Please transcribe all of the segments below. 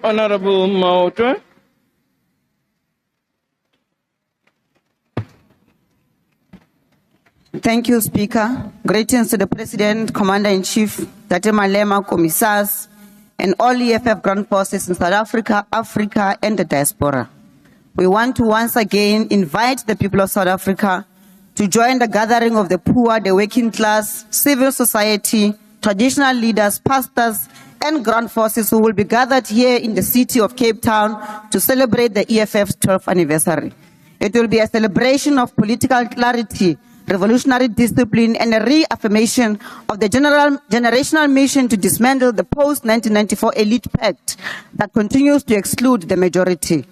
Honorable Maotwe. Thank you, Speaker. Greetings to the President, Commander-in-Chief, Tate Malema, Commissars, and all EFF ground forces in South Africa, Africa, and the diaspora. We want to once again invite the people of South Africa to join the gathering of the poor, the working class, civil society, traditional leaders, pastors, and ground forces who will be gathered here in the city of Cape Town to celebrate the EFF's 12th anniversary. It will be a celebration of political clarity, revolutionary discipline, and a reaffirmation of the generational mission to dismantle the post-1994 elite pact that continues to exclude the majority.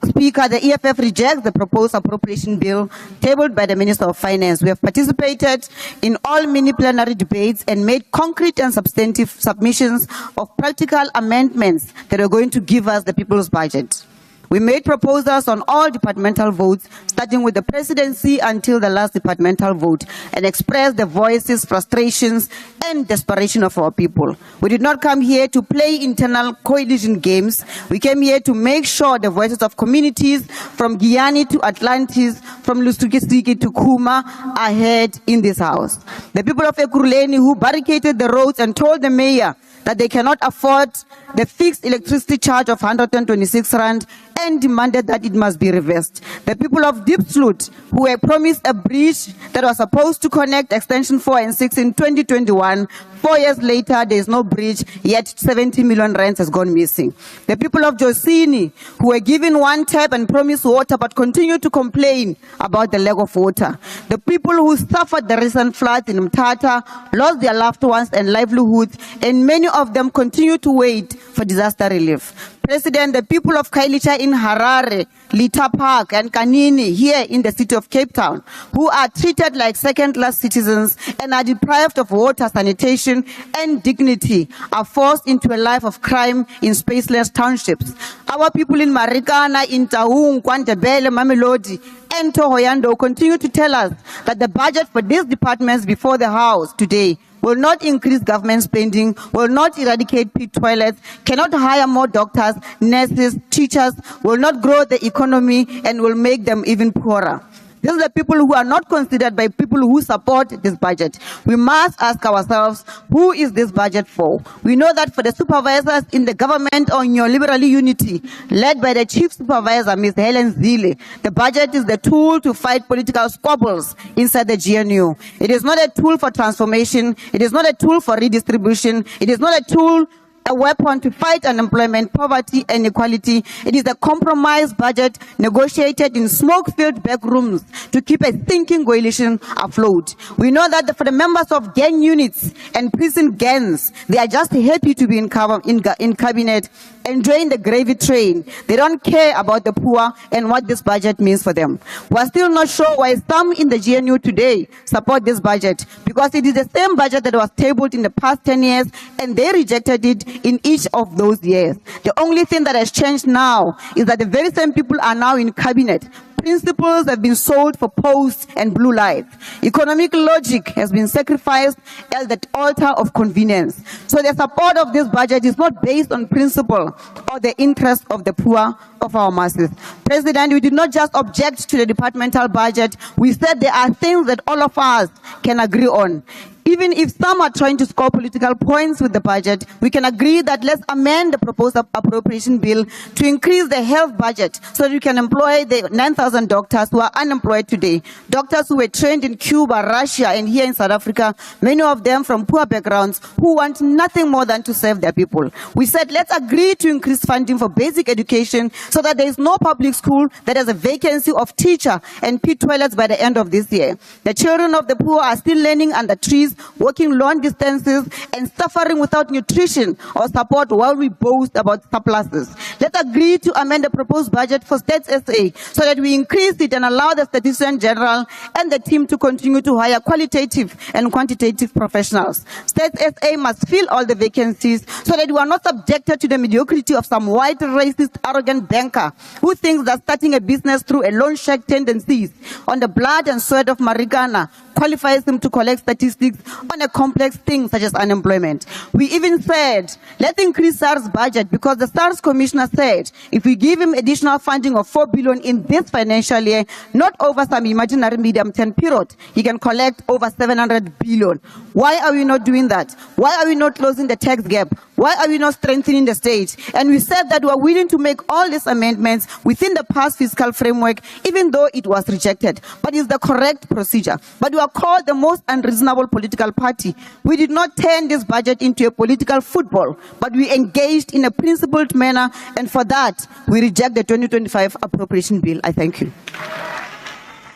Speaker, the EFF rejects the proposed appropriation bill tabled by the Minister of Finance. We have participated in all mini-plenary debates and made concrete and substantive submissions of practical amendments that are going to give us the people's budget. We made proposals on all departmental votes, starting with the presidency until the last departmental vote, and expressed the voices, frustrations, and desperation of our people. We did not come here to play internal coalition games. We came here to make sure the voices of communities from Guyana to Atlantis, from Lusukisiki to Kuma are heard in this house. The people of Ekurhuleni who barricaded the roads and told the mayor that they cannot afford the fixed electricity charge of 126 rand and demanded that it must be reversed. The people of Diepsloot, who were promised a bridge that was supposed to connect extension 4 and 6 in 2021, 4 years later, there is no bridge, yet 70 million rands has gone missing. The people of Josini, who were given one tap and promised water, but continue to complain about the lack of water. The people who suffered the recent floods in Mthatha, lost their loved ones and livelihoods, and many of them continue to wait for disaster relief. President, the people of Kailicha in Harare, Lita Park, and Kanini here in the city of Cape Town, who are treated like second-class citizens and are deprived of water, sanitation, and dignity, are forced into a life of crime in spaceless townships. Our people in Marikana, in Taung, Kwantebele, Mamelodi, and Tohoyando continue to tell us that the budget for these departments before the House today will not increase government spending, will not eradicate pit toilets, cannot hire more doctors, nurses, teachers, will not grow the economy, and will make them even poorer. These are the people who are not considered by people who support this budget. We must ask ourselves, who is this budget for? We know that for the supervisors in the government on neoliberal unity, led by the chief supervisor, Ms. Helen Zille, the budget is the tool to fight political squabbles inside the GNU. It is not a tool for transformation. It is not a tool for redistribution. It is not a tool, a weapon to fight unemployment, poverty, and inequality. It is a compromise budget negotiated in smoke-filled back rooms to keep a thinking coalition afloat. We know that for the members of gang units and prison gangs, they are just happy to be in cabinet, enjoying the gravy train. They don't care about the poor and what this budget means for them. We are still not sure why some in the GNU today support this budget, because it is the same budget that was tabled in the past 10 years, and they rejected it in each of those years. The only thing that has changed now is that the very same people are now in cabinet. Principles have been sold for post and blue light. Economic logic has been sacrificed at the altar of convenience. So the support of this budget is not based on principle or the interest of the poor of our masses. President, we did not just object to the departmental budget. We said there are things that all of us can agree on. Even if some are trying to score political points with the budget, we can agree that let's amend the proposed appropriation bill to increase the health budget so that we can employ the 9,000 doctors who are unemployed today. Doctors who were trained in Cuba, Russia, and here in South Africa, many of them from poor backgrounds who want nothing more than to serve their people. We said let's agree to increase funding for basic education so that there is no public school that has a vacancy of teacher and pit toilets by the end of this year. The children of the poor are still learning under trees, working long distances, and suffering without nutrition or support while we boast about surpluses. Let's agree to amend the proposed budget for State SA so that we increase it and allow the Statistician General and the team to continue to hire qualitative and quantitative professionals. State SA must fill all the vacancies so that we are not subjected to the mediocrity of some white, racist, arrogant banker who thinks that starting a business through a loan shark tendencies on the blood and sweat of Marikana qualifies him to collect statistics on a complex thing such as unemployment. We even said, let's increase SARS budget because the SARS commissioner said if we give him additional funding of 4 billion in this financial year, not over some imaginary medium-term period, he can collect over 700 billion. Why are we not doing that? Why are we not closing the tax gap? Why are we not strengthening the state? And we said that we are willing to make all these amendments within the past fiscal framework, even though it was rejected. But it's the correct procedure. But we are called the most unreasonable political party. We did not turn this budget into a political football, but we engaged in a principled manner, and for that, we reject the 2025 appropriation bill. I thank you.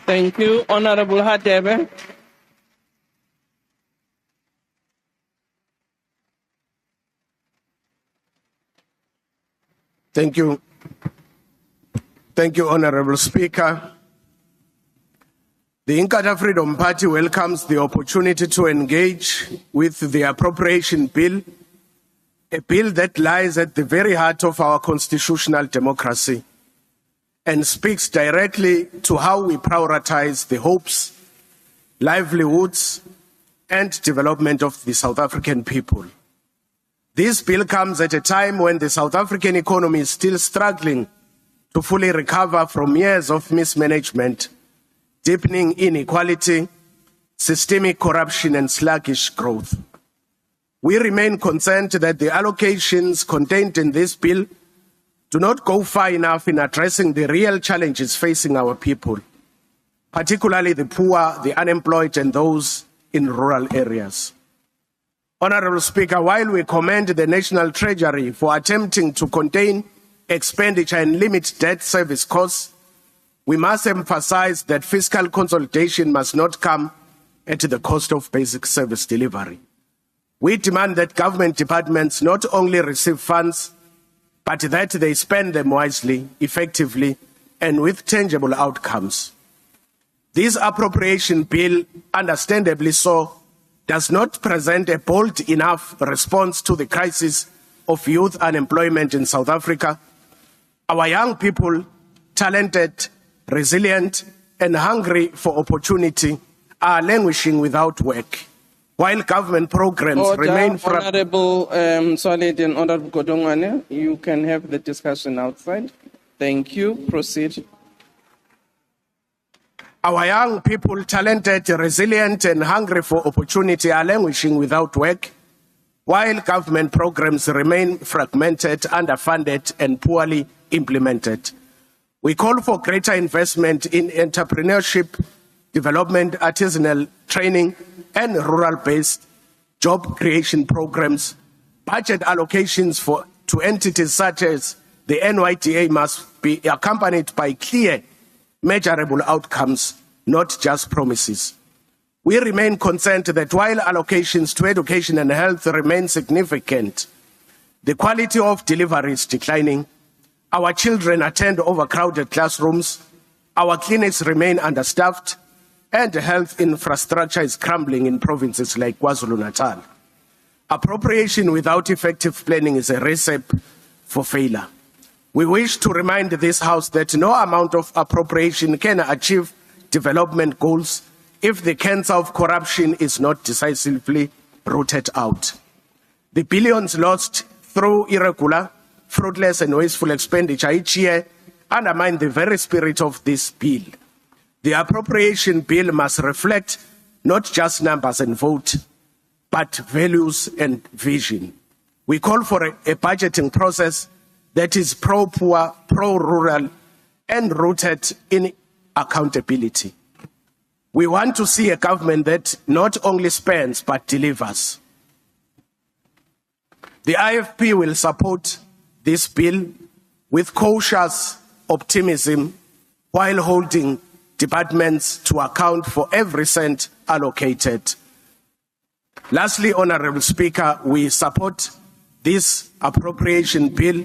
Thank you, Honorable Hadebe. Thank you. Thank you, Honorable Speaker. The Inkatha Freedom Party welcomes the opportunity to engage with the appropriation bill, a bill that lies at the very heart of our constitutional democracy and speaks directly to how we prioritize the hopes, livelihoods, and development of the South African people. This bill comes at a time when the South African economy is still struggling to fully recover from years of mismanagement, deepening inequality, systemic corruption, and sluggish growth. We remain concerned that the allocations contained in this bill do not go far enough in addressing the real challenges facing our people, particularly the poor, the unemployed, and those in rural areas. Honorable Speaker, while we commend the National Treasury for attempting to contain expenditure and limit debt service costs, we must emphasize that fiscal consolidation must not come at the cost of basic service delivery. We demand that government departments not only receive funds, but that they spend them wisely, effectively, and with tangible outcomes. This appropriation bill, understandably so, does not present a bold enough response to the crisis of youth unemployment in South Africa. Our young people, talented, resilient, and hungry for opportunity, are languishing without work, while government programs remain... Honorable Solid and Honorable Godongwane, you can have the discussion outside. Thank you. Proceed. Our young people, talented, resilient, and hungry for opportunity, are languishing without work, while government programs remain fragmented, underfunded, and poorly implemented. We call for greater investment in entrepreneurship, development, artisanal training, and rural-based job creation programs. Budget allocations to entities such as the NYDA must be accompanied by clear, measurable outcomes, not just promises. We remain concerned that while allocations to education and health remain significant, the quality of delivery is declining. Our children attend overcrowded classrooms, our clinics remain understaffed, and health infrastructure is crumbling in provinces like KwaZulu-Natal. Appropriation without effective planning is a recipe for failure. We wish to remind this House that no amount of appropriation can achieve development goals if the cancer of corruption is not decisively rooted out. The billions lost through irregular, fruitless, and wasteful expenditure each year undermine the very spirit of this bill. The appropriation bill must reflect not just numbers and vote, but values and vision. We call for a budgeting process that is pro-poor, pro-rural, and rooted in accountability. We want to see a government that not only spends, but delivers. The IFP will support this bill with cautious optimism while holding departments to account for every cent allocated. Lastly, Honorable Speaker, we support this appropriation bill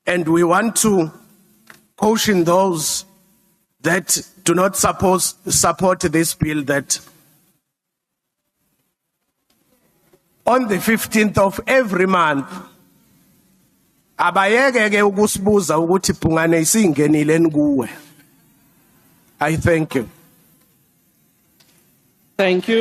And we want to caution those that do not support this bill that on the 15th of every month, abayeke ukusibuza ukuthi phungane isingenile kuwe. I thank you. Thank you.